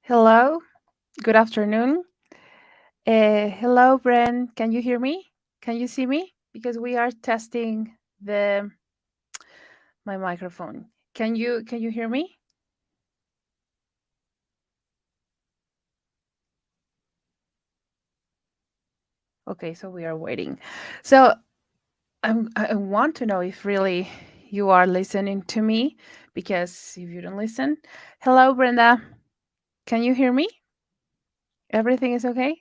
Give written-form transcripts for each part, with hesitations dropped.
Hello, good afternoon. Hello, Bren. Can you hear me? Can you see me? Because we are testing the my microphone. Can you hear me? Okay, so we are waiting. So I want to know if really you are listening to me, because if you don't listen, hello, Brenda. Can you hear me? Everything is okay?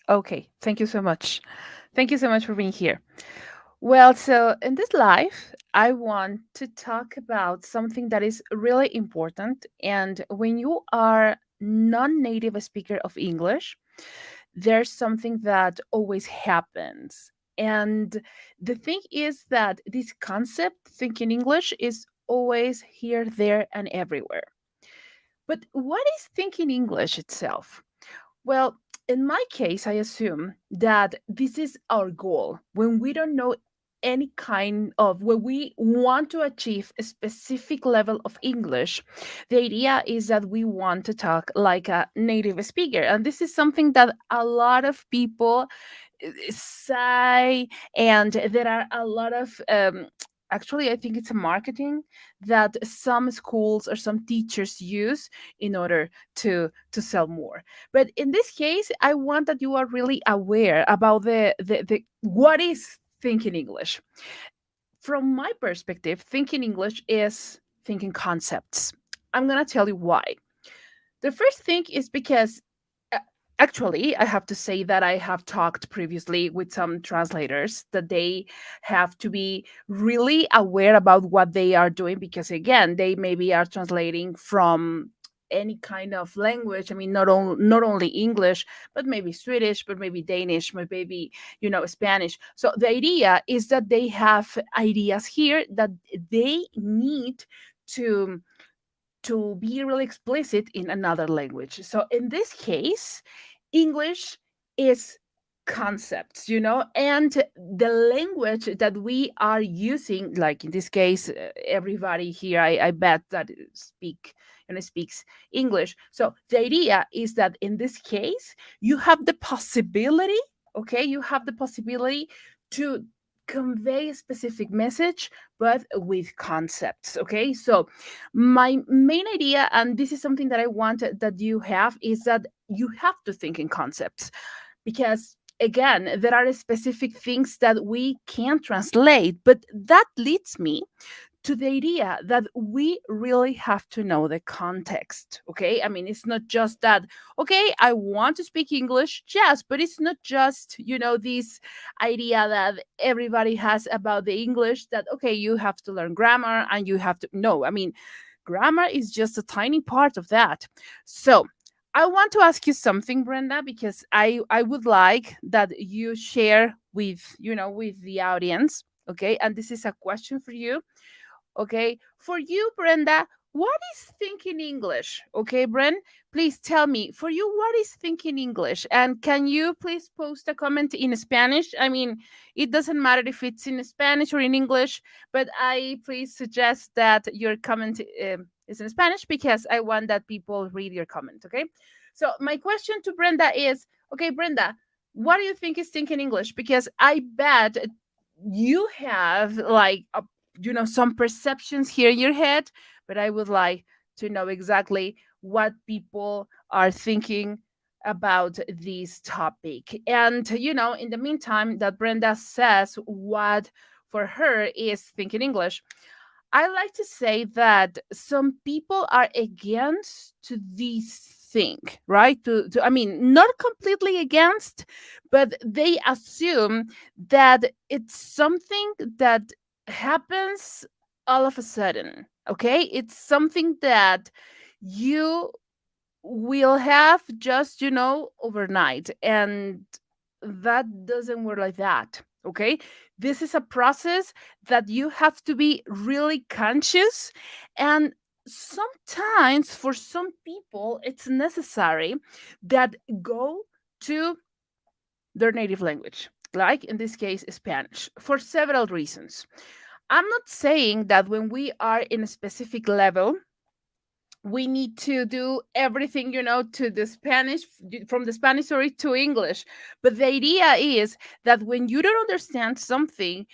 Okay, thank you so much. Thank you so much for being here. Well, so in this live, I want to talk about something that is really important. And when you are non-native speaker of English, there's something that always happens. And the thing is that this concept, thinking English, is always here, there, and everywhere. But what is thinking English itself? Well, in my case, I assume that this is our goal when we don't know any kind of when we want to achieve a specific level of English. The idea is that we want to talk like a native speaker, and this is something that a lot of people say, and there are a lot of actually, I think it's a marketing that some schools or some teachers use in order to sell more. But in this case, I want that you are really aware about the what is thinking English. From my perspective, thinking English is thinking concepts. I'm gonna tell you why. The first thing is because uh, actually, I have to say that I have talked previously with some translators that they have to be really aware about what they are doing, because again, they maybe are translating from any kind of language. I mean, not only English, but maybe Swedish, but maybe Danish, but maybe Spanish. So the idea is that they have ideas here that they need to be really explicit in another language. So in this case, English is concepts, and the language that we are using, like in this case, everybody here, I bet that speaks English. So the idea is that in this case, you have the possibility, okay, you have the possibility to convey a specific message, but with concepts. Okay, so my main idea, and this is something that I want that you have, is that you have to think in concepts, because again, there are specific things that we can't translate, but that leads me to the idea that we really have to know the context. Okay, I mean, it's not just that, okay, I want to speak English, yes, but it's not just this idea that everybody has about the English, that okay, you have to learn grammar and you have to, no, I mean, grammar is just a tiny part of that. So I want to ask you something, Brenda, because I would like that you share with with the audience. Okay, and this is a question for you. Okay, for you, Brenda, what is thinking English? Okay, Bren, please tell me, for you, what is thinking English? And can you please post a comment in Spanish? I mean, it doesn't matter if it's in Spanish or in English, but I please suggest that your comment is in Spanish, because I want that people read your comment. Okay, so my question to Brenda is, okay, Brenda, what do you think is thinking English? Because I bet you have like a some perceptions here in your head, but I would like to know exactly what people are thinking about this topic. And in the meantime that Brenda says what for her is thinking English, I like to say that some people are against to this thing, right? I mean, not completely against, but they assume that it's something that happens all of a sudden. Okay, it's something that you will have just overnight, and that doesn't work like that. Okay, this is a process that you have to be really conscious, and sometimes for some people it's necessary that go to their native language, like in this case Spanish, for several reasons. I'm not saying that when we are in a specific level we need to do everything, to the Spanish, from the Spanish, sorry, to English. But the idea is that when you don't understand something,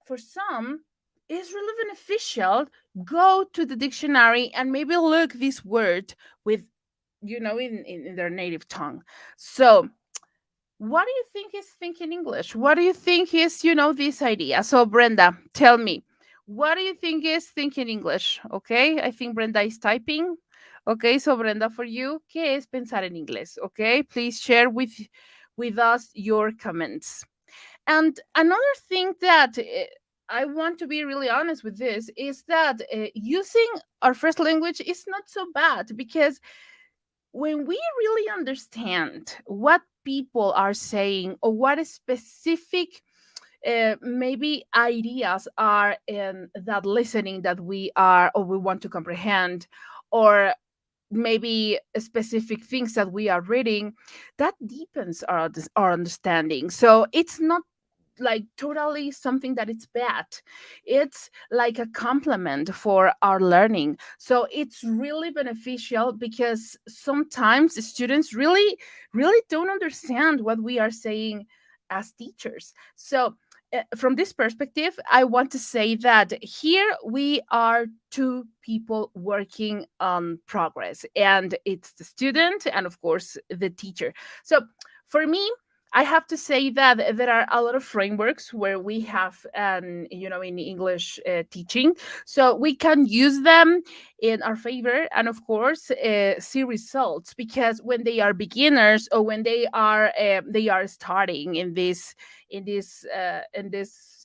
for some, it's really beneficial. Go to the dictionary and maybe look this word with, in their native tongue. So, what do you think is thinking English? What do you think is, this idea? So, Brenda, tell me, what do you think is thinking English? Okay, I think Brenda is typing. Okay, so Brenda, for you, ¿qué es pensar en inglés? Okay, please share with us your comments. And another thing that I want to be really honest with this is that using our first language is not so bad, because when we really understand what people are saying, or what specific maybe ideas are in that listening that we are, or we want to comprehend, or maybe specific things that we are reading, that deepens our understanding. So it's not like totally something that it's bad. It's like a complement for our learning. So it's really beneficial, because sometimes the students really don't understand what we are saying as teachers. So from this perspective, I want to say that here we are two people working on progress, and it's the student and, of course, the teacher. So for me, I have to say that there are a lot of frameworks where we have, in English teaching, so we can use them in our favor, and of course, see results, because when they are beginners, or when they are starting in this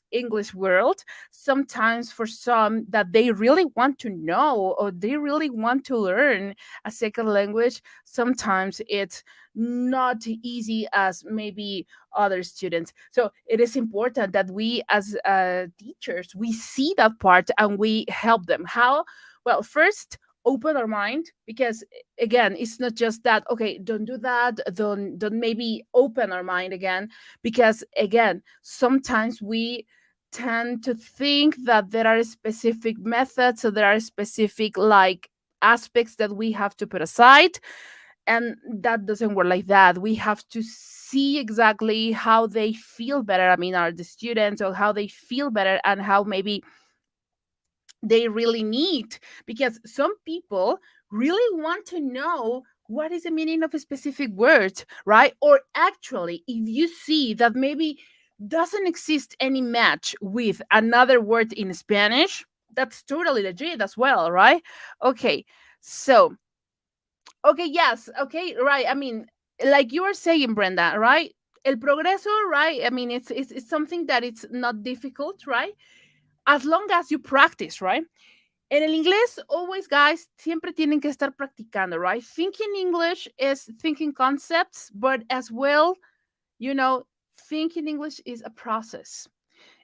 English world, sometimes for some that they really want to know, or they really want to learn a second language, sometimes it's not easy as maybe other students. So it is important that we, as teachers, we see that part and we help them. How? Well, first, open our mind, because again, it's not just that, okay, don't do that, don't maybe open our mind again, because again, sometimes we tend to think that there are specific methods, so there are specific like aspects that we have to put aside, and that doesn't work like that. We have to see exactly how they feel better. I mean, are the students, or how they feel better, and how maybe they really need, because some people really want to know what is the meaning of a specific word, right? Or actually, if you see that maybe doesn't exist any match with another word in Spanish, that's totally legit as well, right? Okay, so okay, yes, okay, right. I mean, like you were saying, Brenda, right? El progreso, right? I mean, it's something that it's not difficult, right? As long as you practice, right? En el inglés, always, guys, siempre tienen que estar practicando, right? Thinking English is thinking concepts, but as well, you know, thinking English is a process.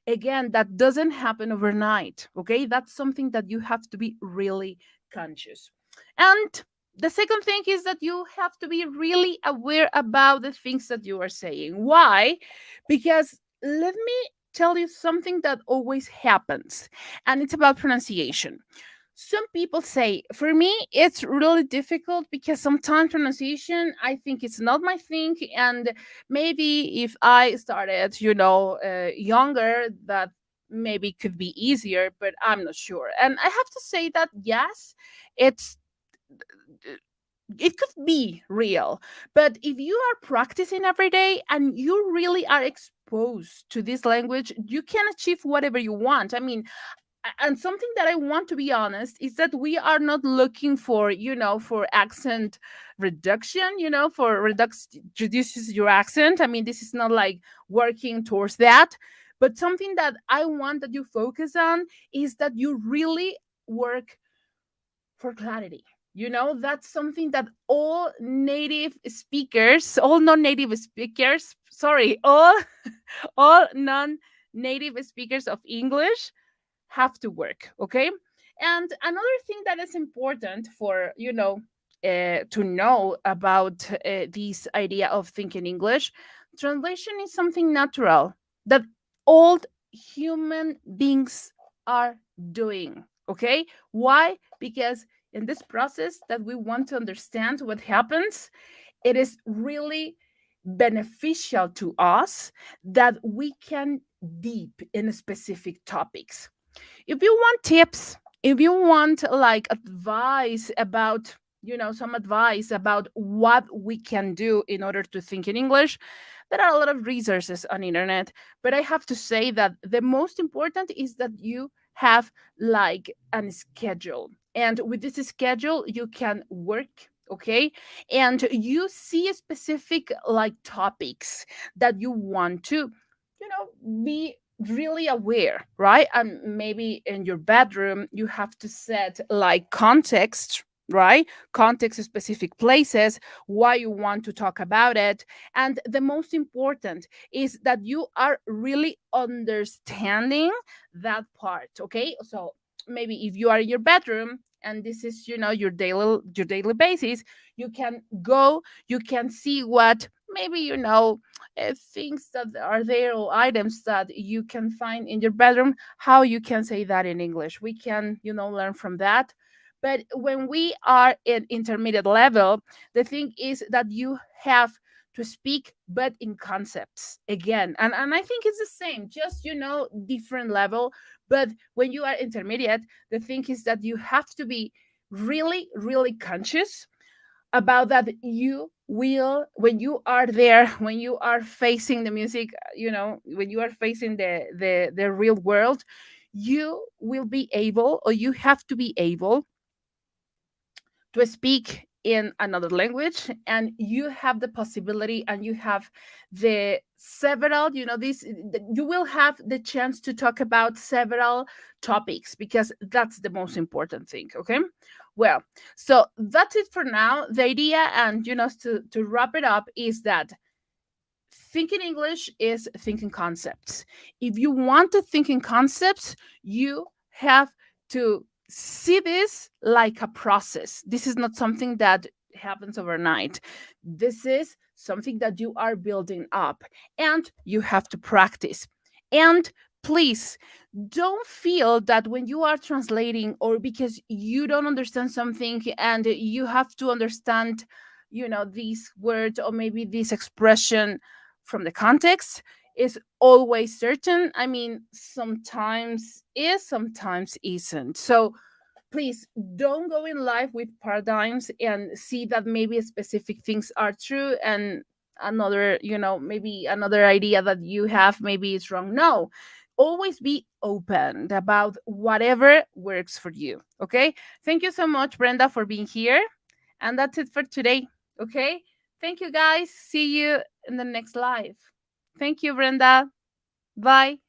Again, that doesn't happen overnight, okay? That's something that you have to be really conscious. And the second thing is that you have to be really aware about the things that you are saying. Why? Because let me tell you something that always happens, and it's about pronunciation. Some people say, for me, it's really difficult, because sometimes pronunciation, I think it's not my thing. And maybe if I started, younger, that maybe could be easier, but I'm not sure. And I have to say that, yes, it's it could be real, but if you are practicing every day and you really are exposed to this language, you can achieve whatever you want. I mean, and something that I want to be honest is that we are not looking for, for accent reduction, for reduces your accent. I mean, this is not like working towards that, but something that I want that you focus on is that you really work for clarity. That's something that all native speakers, all non-native speakers, sorry, all non-native speakers of English have to work, okay? And another thing that is important for to know about this idea of thinking English, translation is something natural that all human beings are doing, okay? Why? Because in this process that we want to understand what happens, it is really beneficial to us that we can deep in specific topics. If you want tips, if you want like advice about, some advice about what we can do in order to think in English, there are a lot of resources on internet, but I have to say that the most important is that you have like a schedule, and with this schedule you can work, okay, and you see specific like topics that you want to, be really aware, right? And maybe in your bedroom you have to set like context, right? Context, specific places, why you want to talk about it. And the most important is that you are really understanding that part, okay? So maybe if you are in your bedroom and this is, your daily basis, you can go, you can see what maybe, things that are there or items that you can find in your bedroom, how you can say that in English. We can, learn from that. But when we are in intermediate level, the thing is that you have to speak, but in concepts again. And I think it's the same, just, different level. But when you are intermediate, the thing is that you have to be really, really conscious about that. You will, when you are there, when you are facing the music, when you are facing the real world, you will be able, or you have to be able to speak in another language, and you have the possibility, and you have the several, this, you will have the chance to talk about several topics, because that's the most important thing, okay? Well, so that's it for now. The idea, and to wrap it up, is that thinking English is thinking concepts. If you want to think in concepts, you have to see this like a process. This is not something that happens overnight. This is something that you are building up, and you have to practice. And please don't feel that when you are translating, or because you don't understand something and you have to understand, these words or maybe this expression from the context, is always certain. I mean, sometimes is, sometimes isn't. So please don't go in life with paradigms and see that maybe specific things are true and another, maybe another idea that you have maybe is wrong. No, always be open about whatever works for you, okay? Thank you so much, Brenda, for being here. And that's it for today, okay? Thank you, guys. See you in the next live. Thank you, Brenda. Bye.